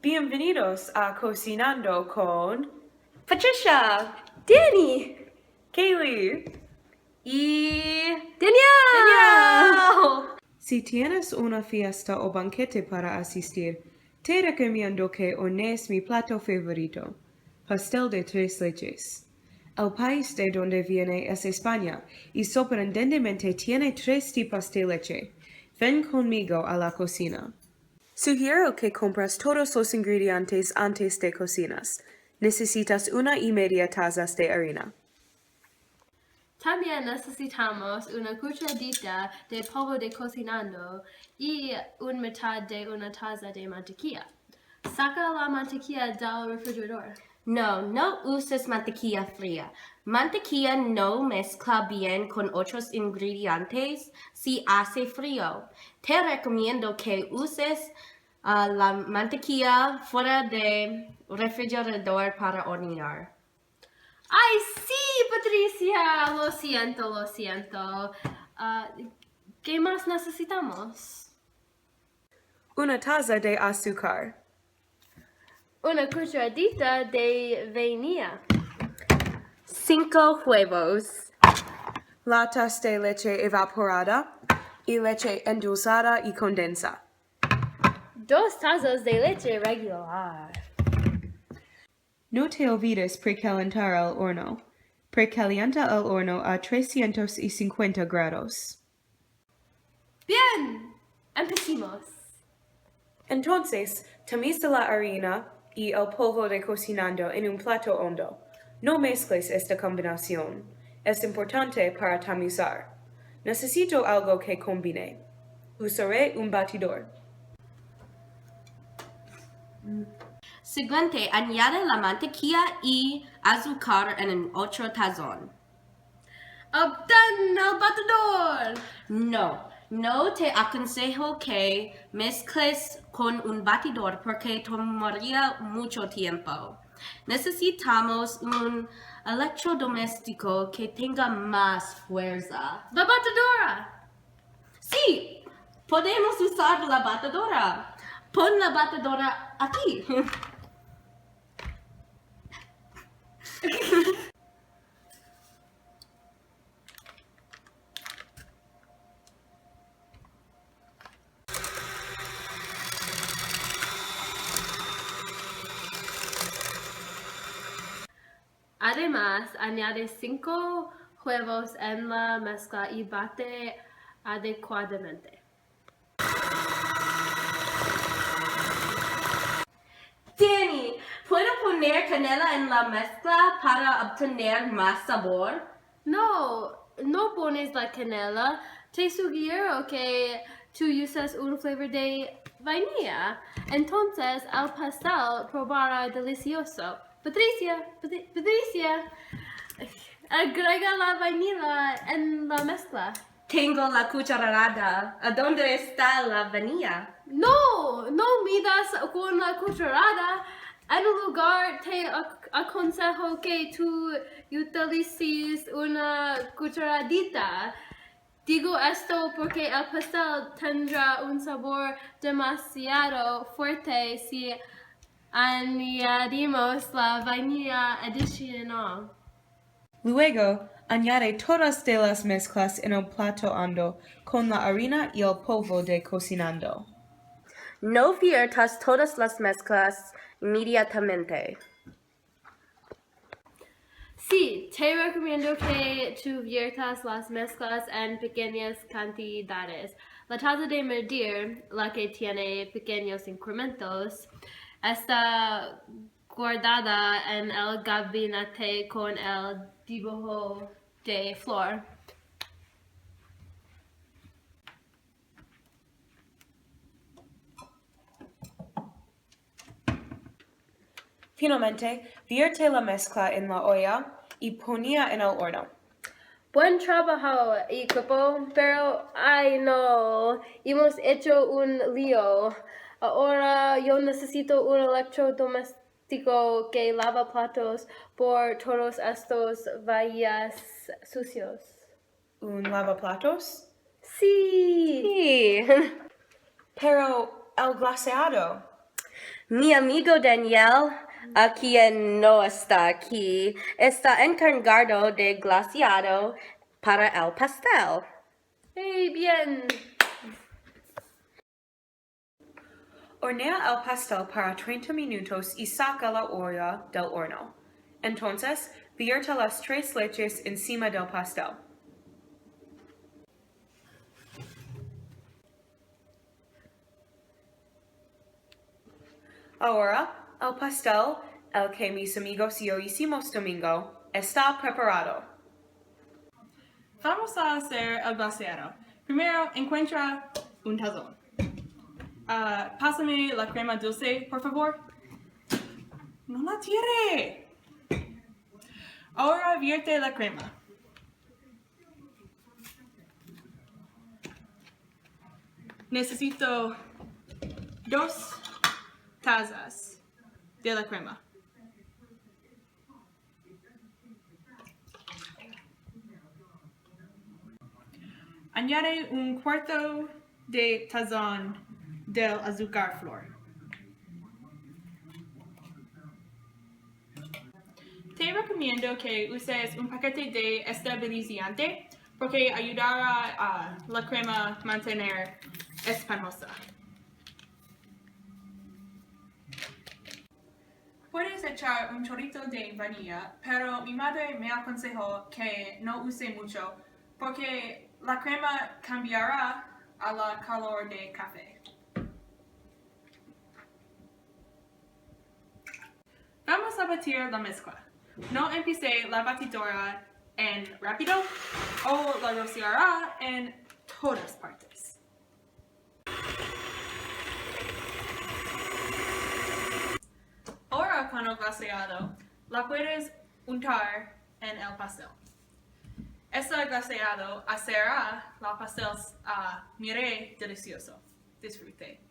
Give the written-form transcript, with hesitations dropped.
Bienvenidos a Cocinando con Patricia, Danny, Kaylee y Danielle. Si tienes una fiesta o banquete para asistir, te recomiendo que hornees mi plato favorito, pastel de tres leches. El país de donde viene es España y sorprendentemente tiene tres tipos de leche. Ven conmigo a la cocina. Sugiero que compras todos los ingredientes antes de cocinas. Necesitas 1,5 tazas de harina. También necesitamos una cucharadita de polvo de cocinando y un mitad de una taza de mantequilla. Saca la mantequilla del refrigerador. No uses mantequilla fría. Mantequilla no mezcla bien con otros ingredientes si hace frío. Te recomiendo que uses la mantequilla fuera de refrigerador para hornear. ¡Ay, sí, Patricia! Lo siento. ¿Qué más necesitamos? Una taza de azúcar. Una cucharadita de vainilla. 5 huevos. Latas de leche evaporada y leche endulzada y condensa. 2 tazas de leche regular. No te olvides precalentar el horno. Precalienta el horno a 350 grados. Bien, empecemos. Entonces, tamiza la harina y el polvo de cocinando en un plato hondo. No mezcles esta combinación. Es importante para tamizar. Necesito algo que combine. Usaré un batidor. Siguiente, añade la mantequilla y azúcar en un otro tazón. ¡Obtén el batidor! No te aconsejo que mezcles con un batidor porque tomaría mucho tiempo. Necesitamos un electrodoméstico que tenga más fuerza. ¡La batidora! Sí, podemos usar la batidora. Pon la batidora aquí. Además, añade 5 huevos en la mezcla y bate adecuadamente. Danny, ¿puedo poner canela en la mezcla para obtener más sabor? No pones la canela. Te sugiero que tú uses un flavor de vainilla. Entonces el pastel probará delicioso. Patricia, agrega la vainilla en la mezcla. Tengo la cucharada. ¿A dónde está la vainilla? No midas con la cucharada. En un lugar te aconsejo que tú utilices una cucharadita. Digo esto porque el pastel tendrá un sabor demasiado fuerte si añadimos la vainilla adicional. Luego, añade todas de las mezclas en el plato hondo con la harina y el polvo de cocinando. No viertas todas las mezclas inmediatamente. Sí, te recomiendo que tú viertas las mezclas en pequeñas cantidades. La taza de medir, la que tiene pequeños incrementos, está guardada en el gabinete con el dibujo de flor. Finalmente, vierte la mezcla en la olla y ponía en el horno. Buen trabajo, equipo, pero ay no, hemos hecho un lío. Ahora yo necesito un electrodoméstico que lava platos por todos estos vallas sucios. ¿Un lavaplatos? Sí. Sí. Pero el glaseado. Mi amigo Daniel, a quien no está aquí, está encargado de glaseado para el pastel. ¡Hey, bien! Hornea el pastel para 30 minutos y saca la olla del horno. Entonces, vierte las 3 leches encima del pastel. Ahora, el pastel, el que mis amigos y yo hicimos domingo, está preparado. Vamos a hacer el glaseado. Primero, encuentra un tazón. Pásame la crema dulce, por favor. No la tire. Ahora vierte la crema. Necesito 2 tazas de la crema. Añade un cuarto de tazón del azúcar flor. Te recomiendo que uses un paquete de estabilizante porque ayudará a la crema mantener esponjosa. Puedes echar un chorrito de vainilla, pero mi madre me aconsejó que no use mucho porque la crema cambiará a la calor de café. Vamos a batir la mezcla. No empiece la batidora en rápido o la rociará en todas partes. Ahora con el glaseado, la puedes untar en el pastel. Este glaseado hará la pastel mire delicioso. Disfrute.